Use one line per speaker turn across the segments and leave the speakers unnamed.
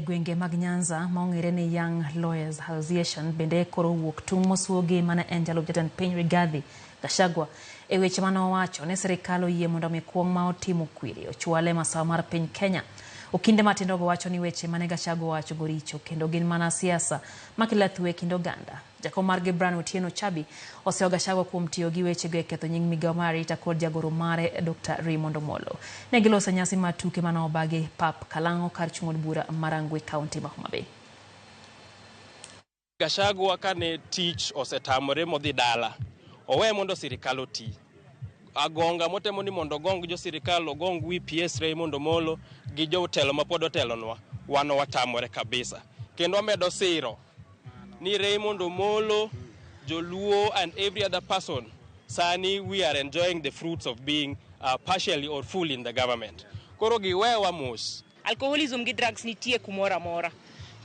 Gwenge mag Nyanza maong'ere ni Young Lawyers Association bende koro wuok tung' mosuogi mana en jalub jatend piny Rigathi Gachagua e weche mane owacho ni sirikal oyie mondo mi kuong' ma otimo kwiri ochwale masawa mar piny Kenya. Okinde matindo go wacho ni weche mane Gachagua wacho go richo kendo gin mana siasa makelo thwe kendo ganda. Jakom mar Gibran Otieno Chabi oseo Gachagua kuom tiyo gi weche go e ketho nying migawo mar arita kod jagoro mare Dr. Ramogi Molo. Ne giloso nyasi mar tuke mane obagi pap Kalang'o kar chung' od bura Marangwe County ma Homa Bay.
Gachagua kane tich osetamore modhi dala owe mondo sirikal oti. Agonga motemo ni mondo gong jo sirikal ogong PS Ramogi Molo gi jo telo ma pod otelonwa wano watamore kabisa. Kendo amedo siro ni Ramogi Molo, Joluo and every other person sani we are enjoying the fruits of being partially or fully in the government. Koro giwewa mos.
Alcoholism gi drugs nitie kumora mora.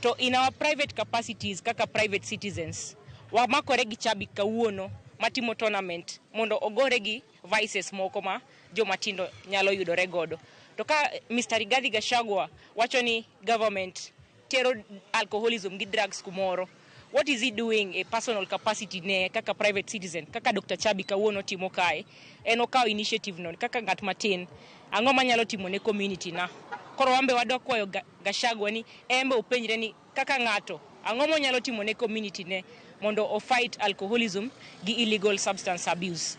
To in our private capacities kaka private citizens wamakore gi Chabi kawuono matimo tournament mondo ogore gi vices moko ma jo matindo nyalo yudore godo. To ka Mr. Rigathi Gachagua wacho ni government tero alcoholism gi drugs kumoro, what is he doing a personal capacity ne kaka private citizen kaka Dr. Chabi kawuono timo kae en okaw initiative no kaka ngat matin ang'o manyalo timo ne community na. Koro wambe wadwa kwayo Gachagua ni embe openjre ni kaka ng'ato ang'o monyalo timo ne community ne mondo o fight alcoholism gi illegal substance abuse.